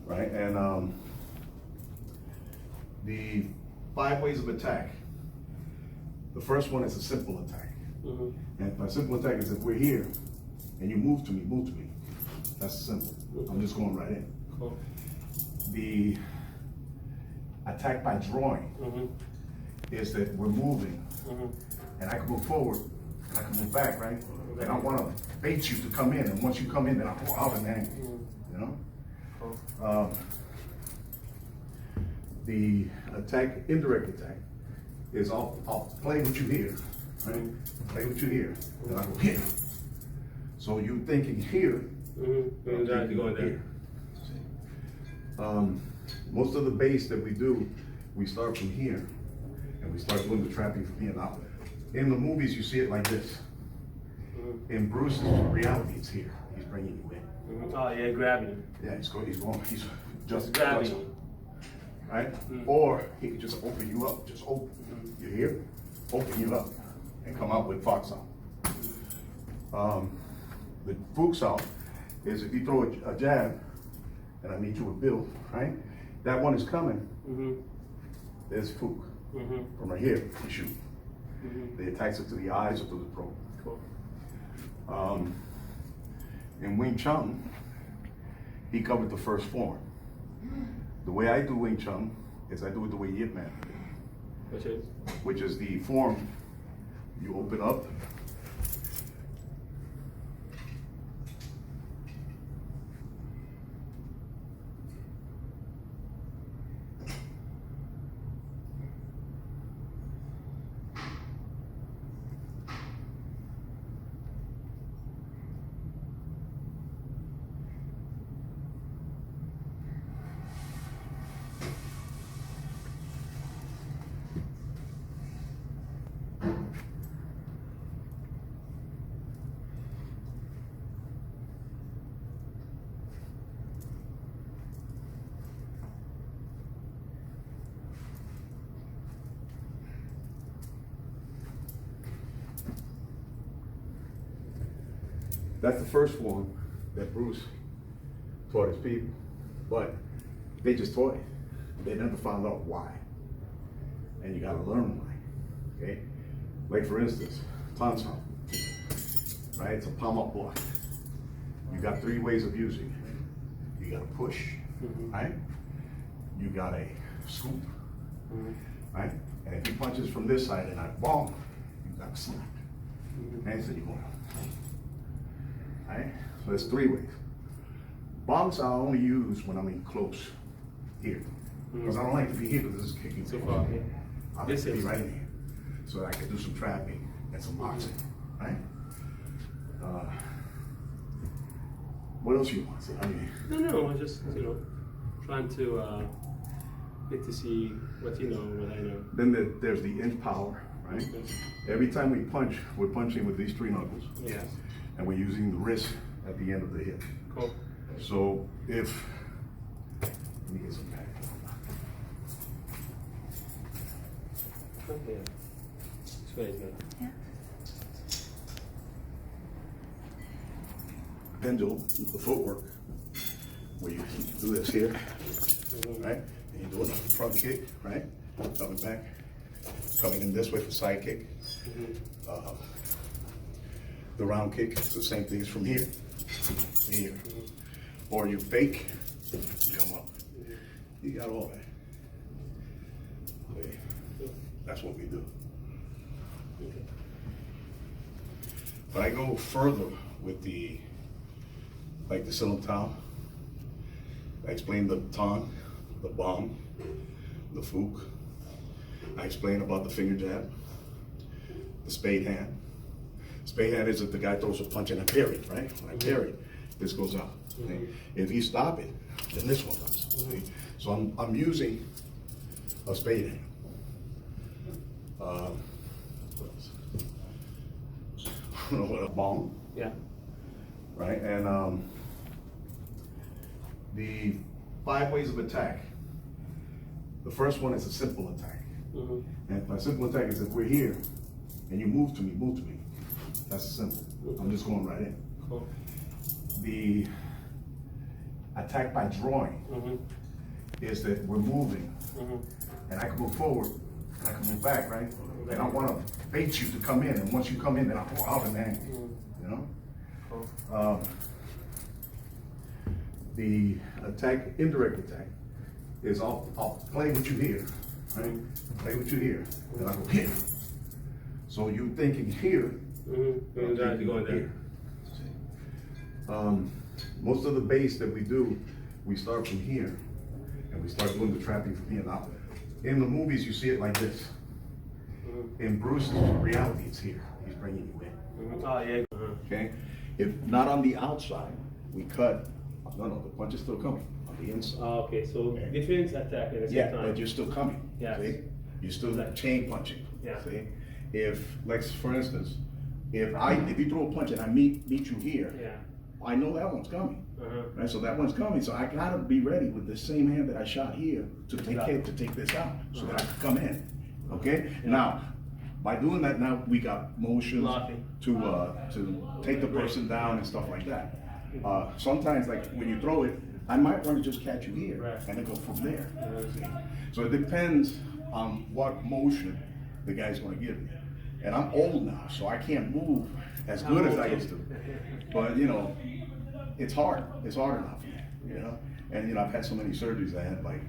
right? And the 5 ways of attack. The first one is a simple attack. And by simple attack is if we're here and you move to me. That's simple. I'm just going right in. Cool. The attack by drawing is that we're moving and I can move forward and I can move back, right? And I want to bait you to come in, and once you come in, then I pull out an angle, you know? Cool. The attack, indirect attack, is I'll play with you here, right? Play with you here, and I go here. So you thinking here, And trying to go there. Most of the base that we do, we start from here, and we start doing the trapping from here. Now, in the movies, you see it like this. In Bruce's reality, it's here. He's bringing you in. Oh yeah, grabbing you. Yeah, he's just grabbing you. you. Right? Or he could just open you up, just open. You're here, open you up, and come out with fox out. The fook out is if you throw a jab, and I meet you with Bill, right? That one is coming. There's fook. From right here, you shoot. They attach it to the eyes or to the throat. Cool. In Wing Chun, he covered the first form. The way I do Wing Chun is I do it the way Yip Man did, which is the form you open up. That's the first form that Bruce taught his people, but they just taught it. They never found out why. And you gotta learn why, okay? Like for instance, Tantam, right? It's a palm up block. You got 3 ways of using it. You gotta push, right? You got a scoop, right? And if he punches from this side and I bomb, you got to snap. And so you go, right? So there's 3 ways. Bombs I only use when I'm in close here. Because I don't like to be here because this is kicking So too far, far. yeah. I like to be right in here. So that I can do some trapping and some boxing, right? What else you want? I mean, No, I'm just, trying to get to see what you know, what I know. then there's the inch power, right? Okay. Every time we punch, we're punching with these 3 knuckles. Yeah. And we're using the wrist at the end of the hip. Cool. So if, let me get some back. Okay. This way is good. Yeah. Pendulum, the footwork, where you do this here, right? And you do a front kick, right? Coming back, coming in this way for side kick. The round kick, it's the same thing as from here to here. Or you fake, come up. You got all that. Okay. That's what we do. But I go further with the, like the Silam Tao. I explain the tong, the bomb, the fook. I explain about the finger jab, the spade hand. Spade hand is if the guy throws a punch and I parry, right? When I parry, this goes out. Okay? If you stop it, then this one comes. Okay? So I'm using a spade hand. What else? I don't know what a bomb. Yeah. Right? And the 5 ways of attack. The first one is a simple attack. And by simple attack is if we're here and you move to me. That's simple. I'm just going right in. Cool. The attack by drawing is that we're moving, and I can move forward, and I can move back, right? And I want to bait you to come in, and once you come in, then I'll go out and angle, you know? The attack, indirect attack, is I'll play what you hear, right? Play what you hear, and I go here. So you thinking here, You're trying to go there. Most of the base that we do, we start from here, and we start doing the trapping from here. Now, in the movies, you see it like this. In Bruce's reality, it's here. He's bringing you in. Oh, yeah. Okay? If not on the outside, we cut. No, the punch is still coming on the inside. Oh, okay, so different attack at the same Yeah, time. but you're still coming. Yes. See? You're still chain punching. Yeah. See? If, like for instance, if you throw a punch and I meet you here, Yeah. I know that one's coming. Right, so that one's coming. So I gotta be ready with the same hand that I shot here to take this out, so that I can come in. Okay. Yeah. Now, by doing that, now we got motions Blocking. to take the person down and stuff like that. Sometimes, like when you throw it, I might want to just catch you here and then go from there. So it depends on what motion the guy's going to give me. And I'm old now, so I can't move as good as I used to. But you know, it's hard. It's hard enough, you know. And you know, I've had so many surgeries. I had like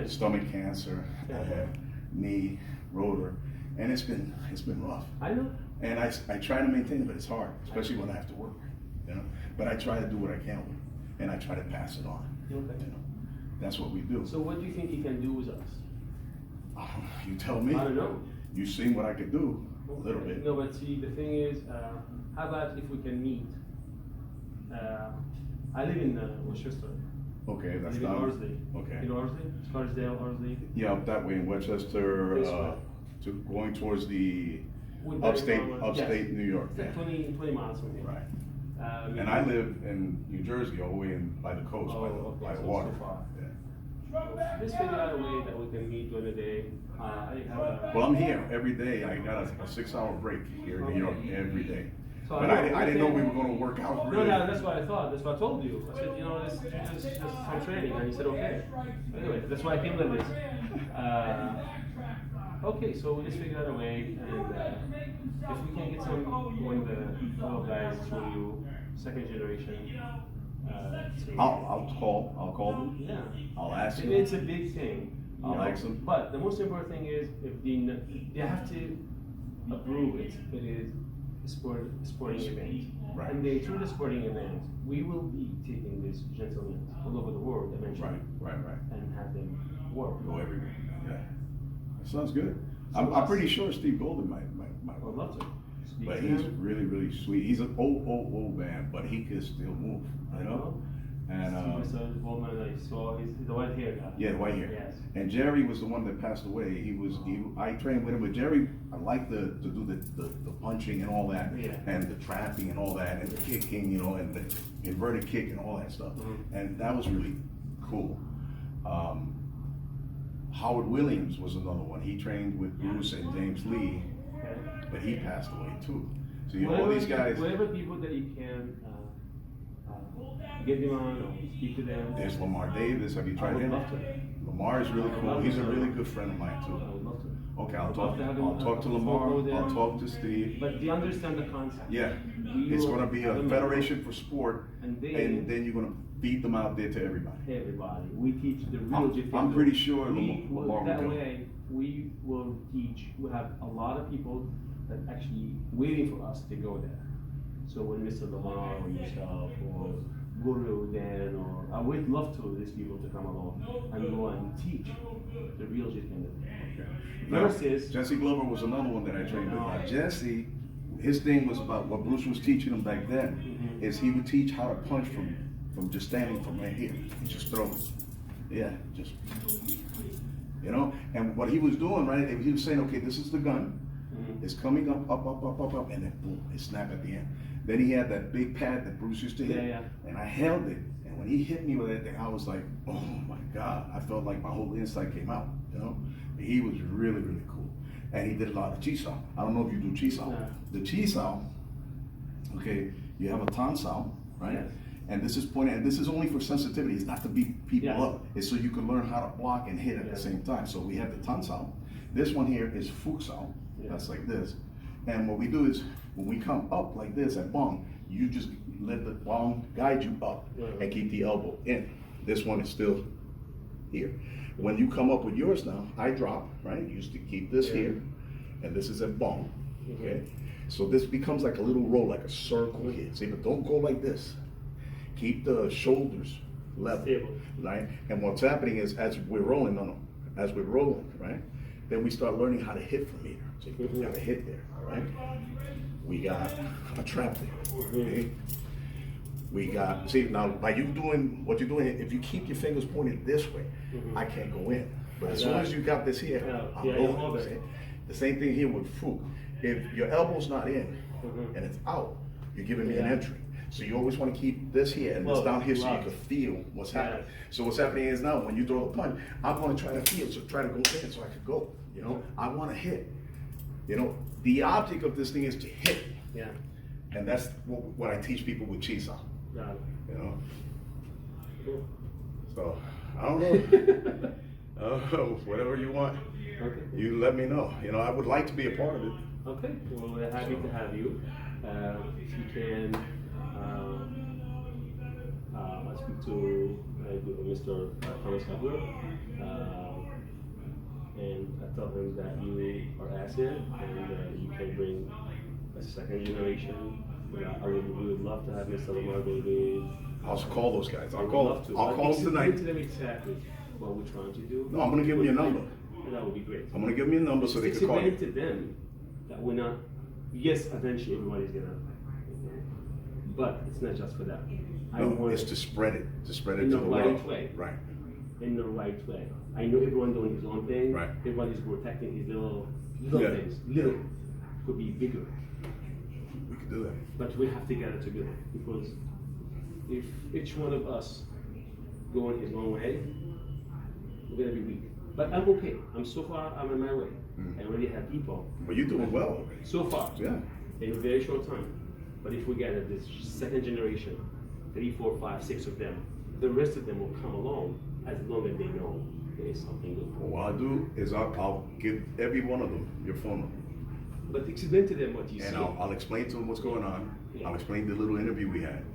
stomach cancer, I had knee, rotor, and it's been rough. I know. And I try to maintain it, but it's hard, especially when I have to work, you know. But I try to do what I can with it, and I try to pass it on. Okay. You know, that's what we do. So what do you think he can do with us? You tell me. I don't know. You seen what I could do a little bit. No, but see, the thing is, how about if we can meet? I live in Worcester. Okay, that's I live in not. Horsley. Okay. In Horsley? Scarsdale, Horsley? Yeah, up that way in Westchester, This way. to going towards the Woodbury upstate Farm, upstate yes. New York. It's like 20 miles from here. Right. Yeah. And I live in New Jersey, all the way in by the coast, by the so water. it's too far. Yeah. Let's figure out a way that we can meet during the day. I have a, Well, I'm here every day. I got a 6-hour break here in New York every day. So But I didn't know we were going to work out really. No, that's what I thought. That's what I told you. I said, you know, this just some training, and you said okay. Anyway, that's why I came like this. Okay, so we just figured out a way, and if we can get one of the fellow guys to you, second generation. I'll call them. Yeah. I'll ask them. It's a big thing. I'll ask them. But the most important thing is if they have to approve it. It is a sporting event. Right. And through the sporting event, we will be taking these gentlemen all over the world eventually. Right. And have them work. Go everywhere. Yeah. That sounds good. I'm pretty sure Steve Golden might. I'd love to. But he's really, really sweet. He's an old man, but he can still move, you know? And Steve is an old man that I saw. He's the white hair guy. yeah, the white hair. Yes. And Jerry was the one that passed away. I trained with him, but Jerry, I like to do the punching and all that, and the trapping and all that, and the kicking, you know, and the inverted kick and all that stuff. And that was really cool. Howard Williams was another one. He trained with Bruce and James Lee, but he passed away too. So you know, all these guys. Whatever people that you can get them on or speak to them. There's Lamar Davis. Have you tried him? I would love to. Lamar is really cool. He's a really good friend of mine I too. would love to. Okay, I'll I'd love talk. to have I'll him, talk to Lamar. I'll talk to Steve. But they understand the concept. Yeah, We it's will going to be a have them federation for sport, And and then you're going to feed them out there to everybody. everybody. We teach the real jiu-jitsu. I'm pretty sure We Lamar will, will that go. way we will teach. We have a lot of people that actually waiting for us to go there. So when Mr. Lamar or yourself or Guru Dan or I would love to these people to come along and go and teach the real jiu-jitsu. Now, Versus Jesse Glover was another one that I trained with. Now, Jesse, his thing was about what Bruce was teaching him back then. Is he would teach how to punch from just standing from right here and just throw it. Yeah, just you know. And what he was doing, right? He was saying, okay, this is the gun. It's coming up, and then boom, it snapped at the end. Then he had that big pad that Bruce used to hit, and I held it. And when he hit me with that thing, I was like, oh my God! I felt like my whole inside came out. You know, he was really, really cool, and he did a lot of chisao. I don't know if you do chisao. No. The chisao, okay, you have a tan sao, right? Yes. And this is pointing, and this is only for sensitivity. It's not to beat people Yeah. up. It's so you can learn how to block and hit at the same time. So we have the tan sound. This one here is fuk sound. That's like this. And what we do is, when we come up like this at bong, you just let the bong guide you up and keep the elbow in. This one is still here. When you come up with yours now, I drop, right? You used to keep this here, and this is at bong, okay? So this becomes like a little roll, like a circle here. See, but don't go like this. Keep the shoulders level, right? And what's happening is, as we're rolling, as we're rolling, right? Then we start learning how to hit from here. So you got to hit there, right? We got a trap there, okay? We got, see, now by you doing what you're doing, if you keep your fingers pointed this way, I can't go in. But as soon as you got this here, I'm going. See? The same thing here with fuk. If your elbow's not in and it's out, you're giving me an entry. So you always want to keep this here and this down here so you can feel what's happening. So what's happening is now when you throw the punch, I'm going to try to feel, so try to go in so I can go. You know, I want to hit. You know, the object of this thing is to hit. Yeah. And that's what I teach people with Chisa. You know. Cool. So I don't know. Whatever you want, you let me know. You know, I would like to be a part of it. Okay, well, we're happy to have you. If you can speak to Mr. Thomas Hubler, and I tell him that you are ASEAN and you can bring a second generation. We would love to have Mr. Lamar Baby. I'll call those guys. I'll call them tonight. Explain to them exactly what we're trying to do. No, I'm going to give them your number. That would be great. I'm going to give them your number so they can call you. Explain to them that we're not, yes, eventually everybody's going to, but it's not just for that. No, it's to spread it to the right world. way. Right. In the right way. I know everyone doing his own thing. Right. Everybody's protecting his little things. Little could be bigger. We could do that. But we have to get it together, because if each one of us going his own way, we're gonna be weak. But I'm okay. I'm on my way. I already have people. But you're doing well. So far. Yeah. In a very short time. But if we get this second generation, 3, 4, 5, 6 of them, the rest of them will come along as long as they know there is something good. What I'll do is I'll give every one of them your phone number. But explain to them what you see. And I'll explain to them what's going on. Yeah. I'll explain the little interview we had.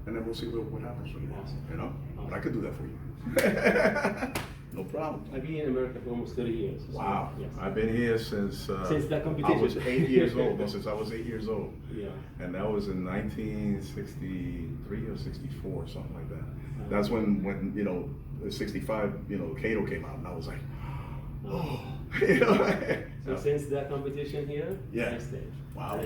And then we'll see what happens from there. Awesome. You know? But I could do that for you. No problem. I've been in America for almost 30 years. So, Wow. yes. I've been here since that competition. I was 8 years old. No, since I was 8 years old. Yeah. And that was in 1963 or 64, something like that. That's when you know, 65, you know, Kato came out, and I was like, oh. You know? So since that competition here, yeah. next stage. Wow.